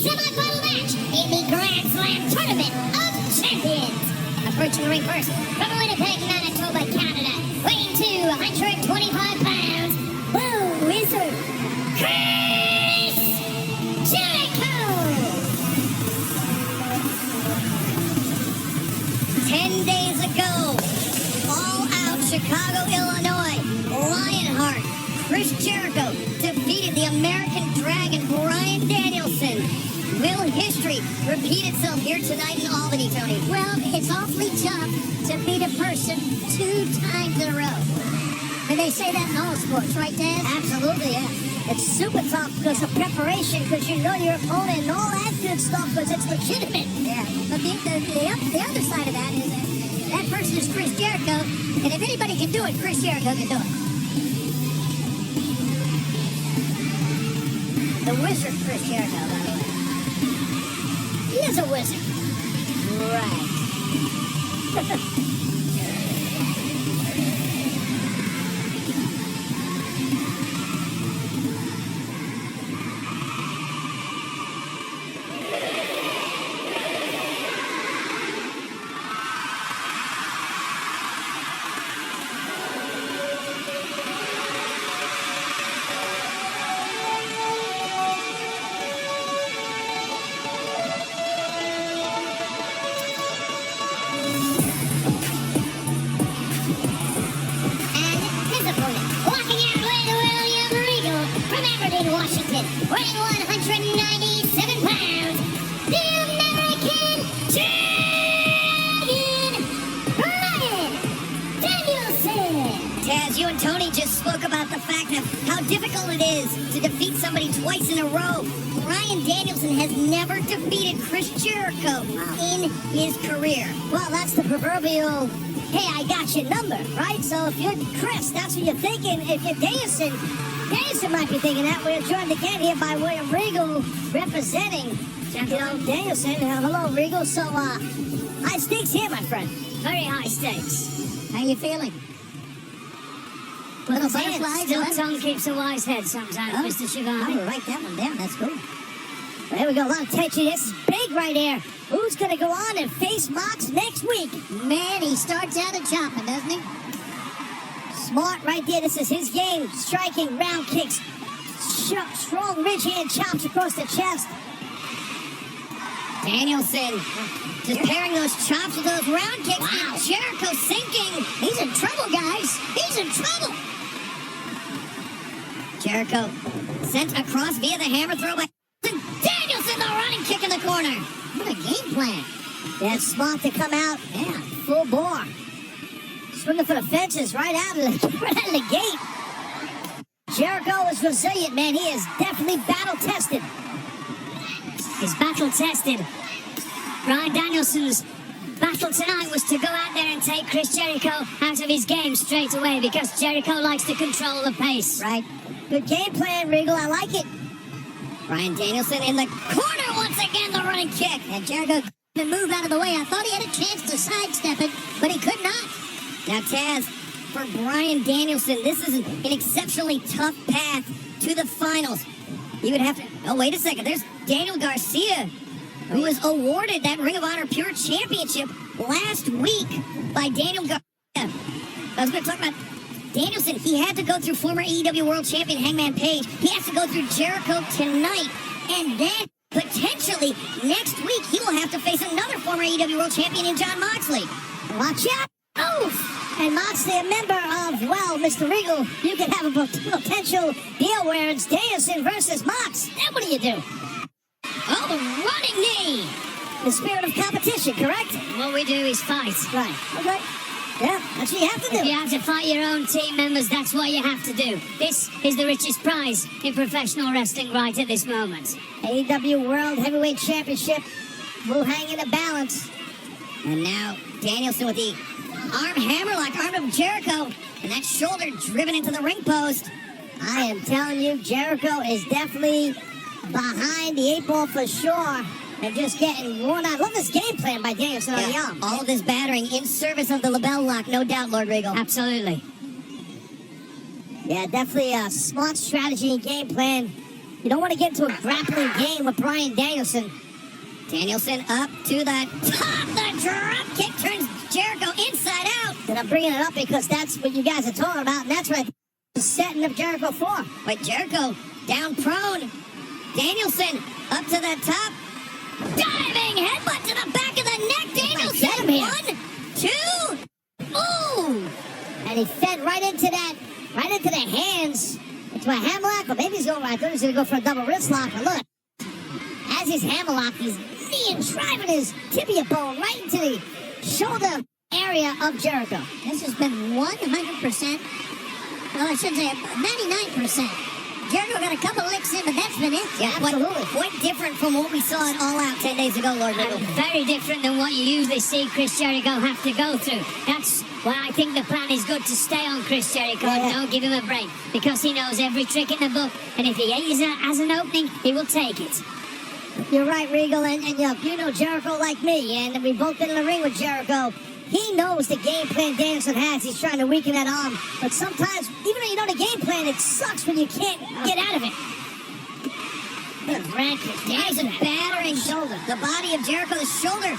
semi-final match in the Grand Slam Tournament of Champions. Approaching the ring first from Winnipeg, Manitoba, Canada, weighing 225 pounds, Blue Wizard, Chris Jericho. 10 days ago, All Out Chicago, Illinois, Lionheart, Chris Jericho defeated the American Dragon, Bryan Danielson. Will history repeat itself here tonight in Albany, Tony? Well, it's awfully tough to beat a person 2 times in a row. And they say that in all sports, right, Dan? Absolutely, yeah. It's super tough because of preparation, because you know your opponent and all that good stuff, because it's legitimate. Yeah. But the other side of that is that person is Chris Jericho, and if anybody can do it, Chris Jericho can do it. The wizard Chris Jericho, by the way. He is a wizard. Right. Washington, weighing 197 pounds, the American Dragon, Bryan Danielson. Taz, you and Tony just spoke about the fact of how difficult it is to defeat somebody twice in a row. Bryan Danielson has never defeated Chris Jericho in his career. Well, that's the proverbial, hey, I got your number, right? So if you're Chris, that's what you're thinking. If you're Danielson might be thinking that. We're joined again here by William Regal, representing, Danielson. Hello, Regal. So, high stakes here, my friend. Very high stakes. How you feeling? Little butterflies? Still tongue keeps a wise head sometimes, Mr. Shivani. I'll write that one down. That's cool. There we go. A lot of tension. This is big right here. Who's going to go on and face Mox next week? Man, he starts out at chopping, doesn't he? Smart right there. This is his game. Striking, round kicks, strong ridge hand chops across the chest. Danielson just pairing those chops with those round kicks. Wow. And Jericho sinking. He's in trouble, guys. He's in trouble. Jericho sent across via the hammer throw by Danielson, the running kick in the corner. What a game plan. Yeah, smart to come out. Yeah, full bore. Swinging for the fences right out of the gate. Jericho is resilient, man. He is definitely battle-tested. He's battle-tested. Bryan Danielson's battle tonight was to go out there and take Chris Jericho out of his game straight away because Jericho likes to control the pace. Right. Good game plan, Regal. I like it. Bryan Danielson in the corner once again, the running kick. And Jericho couldn't move out of the way. I thought he had a chance to sidestep it, but he could not. Now, Taz, for Bryan Danielson, this is an exceptionally tough path to the finals. You would have to... Oh, wait a second. There's Daniel Garcia, who was awarded that Ring of Honor Pure Championship last week by Daniel Garcia. I was going to talk about Danielson. He had to go through former AEW World Champion Hangman Page. He has to go through Jericho tonight. And then, potentially, next week, he will have to face another former AEW World Champion in Jon Moxley. Watch out! Oh! And Moxley, a member of, well, Mr. Regal, you could have a potential deal where it's Danielson versus Mox. Then what do? Oh, the running knee! The spirit of competition, correct? What we do is fight. Right. Okay. Yeah, that's what you have to do. If you have to fight your own team members, that's what you have to do. This is the richest prize in professional wrestling right at this moment. AEW World Heavyweight Championship will hang in a balance. And now, Danielson with the arm hammerlock, arm of Jericho, and that shoulder driven into the ring post. I am telling you, Jericho is definitely behind the 8 ball for sure. And just getting worn out. I love this game plan by Danielson on the arm. All of this battering in service of the label lock, no doubt, Lord Regal. Absolutely. Yeah, definitely a smart strategy and game plan. You don't want to get into a grappling game with Bryan Danielson. Danielson up to the top. The drop kick turns Jericho inside out. And I'm bringing it up because that's what you guys are talking about, and that's what I'm setting up Jericho for. But Jericho down prone. Danielson up to the top. Diving headbutt to the back of the neck. Danielson, 1, 2. Ooh. And he fed right into the hands. Into a hammerlock, or maybe he's going right. I thought he was going to go for a double wrist lock, but look. As he's hammerlocked, he's driving his tibia bone right into the shoulder area of Jericho. This has been 100%. Well, I should say 99%. Jericho got a couple licks in, but that's been it. Yeah, absolutely. Quite different from what we saw at All Out 10 days ago, Lord Riddle. Very different than what you usually see Chris Jericho have to go through. That's why I think the plan is good to stay on Chris Jericho and don't give him a break, because he knows every trick in the book, and if he has an opening, he will take it. You're right, Regal, and you know Jericho like me, and we've both been in the ring with Jericho. He knows the game plan Danielson has. He's trying to weaken that arm. But sometimes, even though you know the game plan, it sucks when you can't get out of it. Danielson battering shoulder. The body of Jericho, the shoulder.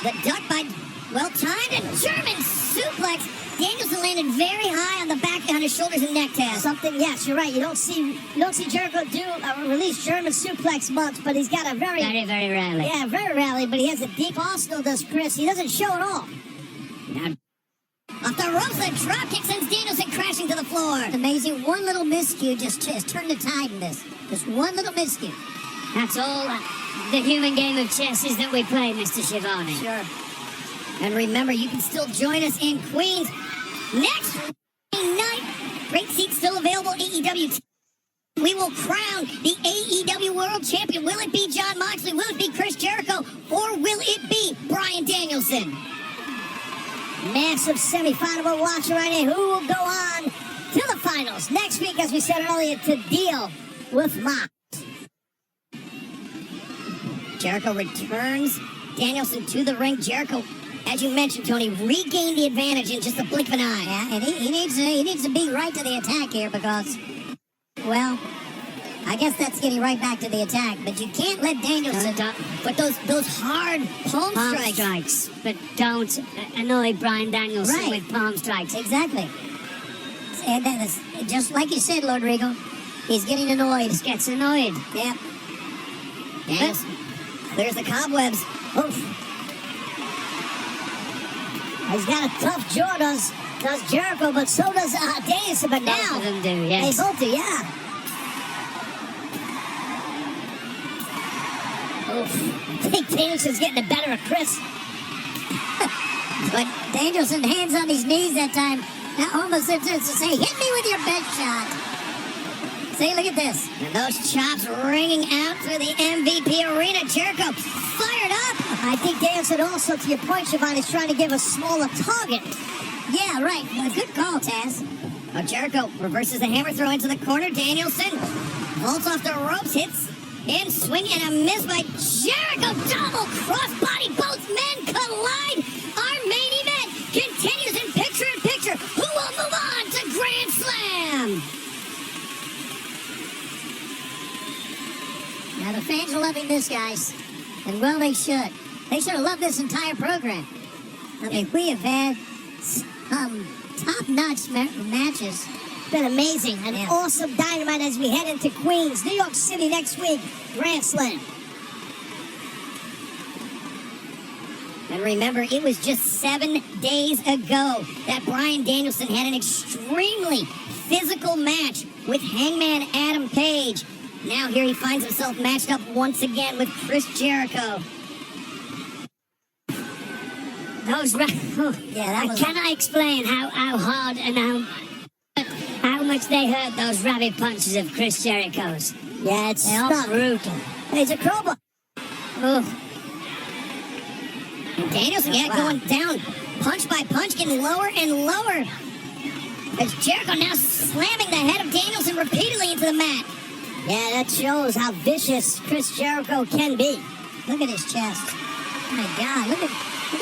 The duck by, well timed, and German suplex. Danielson landed very high on the back, on his shoulders and neck, Taz. Something, yes, you're right. You don't see Jericho do release German suplex much, but he's got a very rarely. Yeah, very rarely, but he has a deep arsenal, does Chris. He doesn't show it all. Off the ropes, the drop kick sends Danielson crashing to the floor. Amazing. One little miscue just turned the tide in this. Just one little miscue. That's all the human game of chess is that we play, Mr. Schiavone. Sure. And remember, you can still join us in Queens next night. Great seats still available. AEW. We will crown the AEW World Champion. Will it be Jon Moxley? Will it be Chris Jericho? Or will it be Bryan Danielson? Massive semifinal we're watching right here. Who will go on to the finals next week, as we said earlier, to deal with Mox. Jericho returns Danielson to the ring. Jericho, as you mentioned, Tony, regained the advantage in just a blink of an eye. Yeah, and he needs to be right to the attack here because, well, I guess that's getting right back to the attack. But you can't let Danielson put those hard palm strikes. But don't annoy Bryan Danielson with palm strikes. Exactly. And that is just like you said, Lord Regal. He's getting annoyed. He gets annoyed. Yep. Yes. There's the cobwebs. Oof. He's got a tough jaw, does Jericho, but so does Danielson. But now both of them do, yes. They both do, yeah. Oof. I think Danielson's getting the better of Chris. But Danielson hands on his knees that time. That almost seems to say, hit me with your best shot. See, look at this. And those chops ringing out through the MVP arena. Jericho fired up. I think Danielson also, to your point, Siobhan, is trying to give a smaller target. Yeah, right. Well, good call, Taz. Oh, Jericho reverses the hammer throw into the corner. Danielson vaults off the ropes, hits in, swing, and a miss by Jericho. Double crossbody. Both men collide. Our main event continues in picture-in-picture. Who will move on to Grand Slam? Now, the fans are loving this, guys. And, well, they should. They should have loved this entire program. I mean, we have had some top-notch matches. It's been amazing. An awesome Dynamite as we head into Queens, New York City next week. Grand Slam. And remember, it was just 7 days ago that Bryan Danielson had an extremely physical match with Hangman Adam Page. Now here he finds himself matched up once again with Chris Jericho. Those I cannot explain how hard and how much they hurt those rabbit punches of Chris Jericho's. Yeah, it's not brutal. It's a crowbar. Oh. And Danielson, going down, punch by punch, getting lower and lower. As Jericho now slamming the head of Danielson repeatedly into the mat. Yeah, that shows how vicious Chris Jericho can be. Look at his chest. Oh my God, look at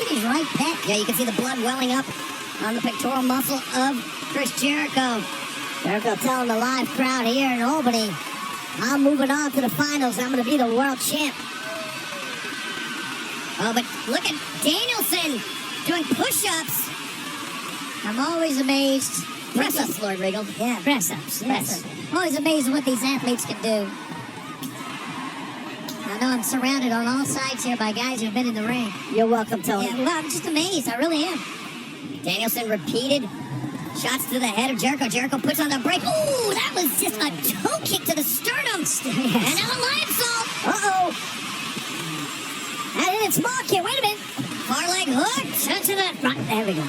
his right pec. Yeah, you can see the blood welling up on the pectoral muscle of Chris Jericho. Jericho telling the live crowd here in Albany I'm moving on to the finals. I'm going to be the world champ. Oh, but look at Danielson doing push-ups. I'm always amazed. Press-ups, Lord Regal. Yeah. Press-ups, yes. Always amazed at what these athletes can do. I know I'm surrounded on all sides here by guys who've been in the ring. You're welcome, Tony. Yeah, well, I'm just amazed. I really am. Danielson repeated shots to the head of Jericho. Jericho puts on the brake. Ooh, that was just a toe kick to the sternum. Yes. And now a lion salt. Uh-oh. That hit its mark here. Wait a minute. Far leg hook. Turn to the right. There we go.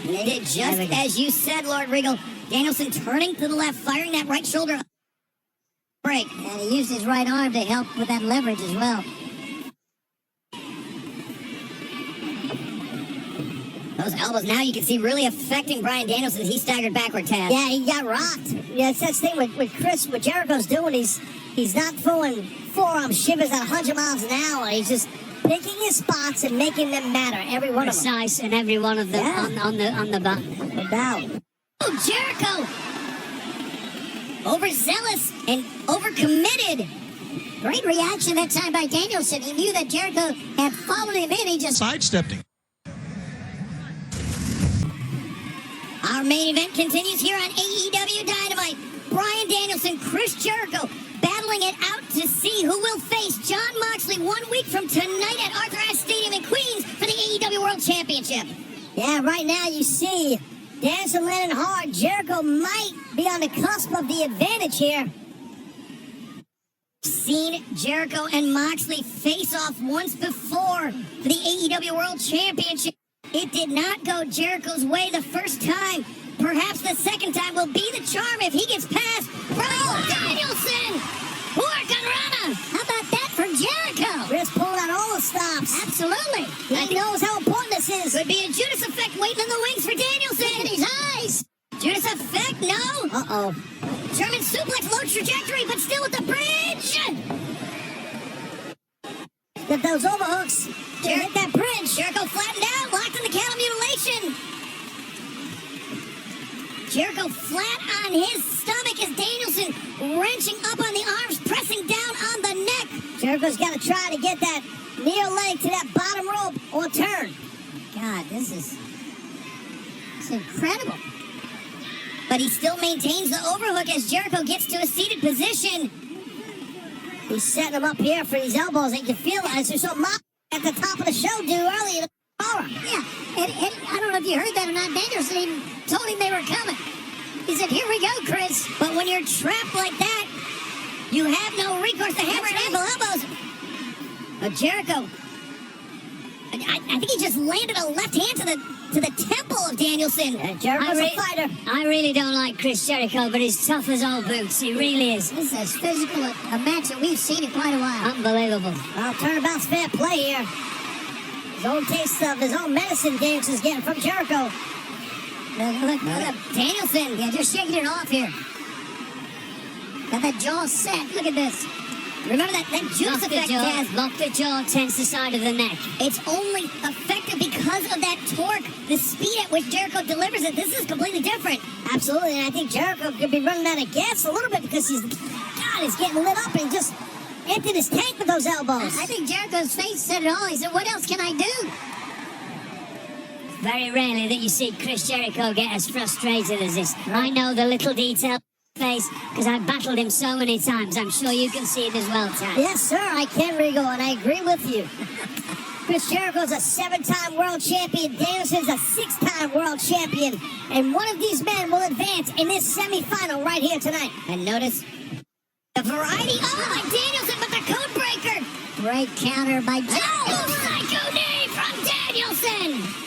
They did just as you said, Lord Regal. Danielson turning to the left, firing that right shoulder break. And he used his right arm to help with that leverage as well. Those elbows now you can see really affecting Bryan Danielson as he staggered backward, Taz. Yeah, he got rocked. Yeah, it's that thing with Chris, what Jericho's doing. He's not throwing forearm shivers at 100 miles an hour. He's just picking his spots and making them matter. Every one of them. Precise and every one of them on the button. No doubt. Oh, Jericho! Overzealous and overcommitted. Great reaction that time by Danielson. He knew that Jericho had followed him in. He just sidestepped him. Our main event continues here on AEW Dynamite. Bryan Danielson, Chris Jericho battling it out to see who will face Jon Moxley 1 week from tonight at Arthur Ashe Stadium in Queens for the AEW World Championship. Yeah, right now you see Danielson landing hard. Jericho might be on the cusp of the advantage here. Seen Jericho and Moxley face off once before for the AEW World Championship. It did not go Jericho's way the first time. Perhaps the second time will be the charm if he gets past Bryan Danielson. Hurricanrana. How about that for Jericho? Chris pulling out all the stops. Absolutely. He knows how important this is. Could be a Judas effect waiting in the wings for Danielson. Look at his eyes. Judas effect, no. Uh-oh. German suplex, low trajectory, but still at the bridge. Get those overhooks. Hit that bridge. Jericho flattened out, locked in the cattle mutilation. Jericho flat on his stomach as Danielson wrenching up on the arms, pressing down on the neck. Jericho's got to try to get that near leg to that bottom rope or turn. God, this is incredible. But he still maintains the overhook as Jericho gets to a seated position. He's setting him up here for these elbows. And you can feel it as you saw Mox at the top of the show do earlier. Yeah, and I don't know if you heard that or not. Danielson even told him they were coming. He said, "Here we go, Chris." But when you're trapped like that, you have no recourse to hammer and anvil elbows. But Jericho, I think he just landed a left hand to the temple of Danielson. Jericho's a fighter. I really don't like Chris Jericho, but he's tough as old boots. He really is. This is as physical a match that we've seen in quite a while. Unbelievable. Well, turnabout's fair play here. His own taste of his own medicine Danielson's getting from Jericho. Look, Danielson, Yeah, just shaking it off here. Got that jaw set. Look at this. remember that Judas effect, Taz? Lock the jaw, tense the side of the neck. It's only effective because of that torque, the speed at which Jericho delivers it. This is completely different. Absolutely, and I think Jericho could be running out of gas a little bit because he's getting lit up and just emptied his tank with those elbows. I think Jericho's face said it all. He said, "What else can I do?" Very rarely that you see Chris Jericho get as frustrated as this. I know the little detail face because I've battled him so many times. I'm sure you can see it as well, Tad. Yes, sir, I can, Regal, and I agree with you. Chris Jericho's a 7-time world champion. Danielson's a 6-time world champion. And one of these men will advance in this semifinal right here tonight. And notice the variety. Oh, by Danielson, but the code breaker. Great counter by Oh, psycho knee from Danielson.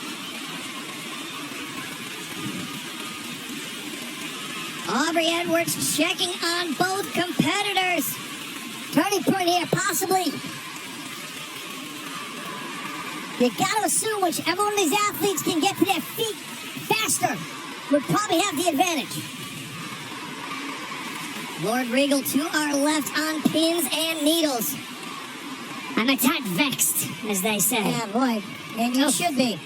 Aubrey Edwards checking on both competitors. Turning point here, possibly. You got to assume whichever one of these athletes can get to their feet faster would probably have the advantage. Lord Regal to our left on pins and needles. I'm a tad vexed, as they say. Yeah, boy. And you should be.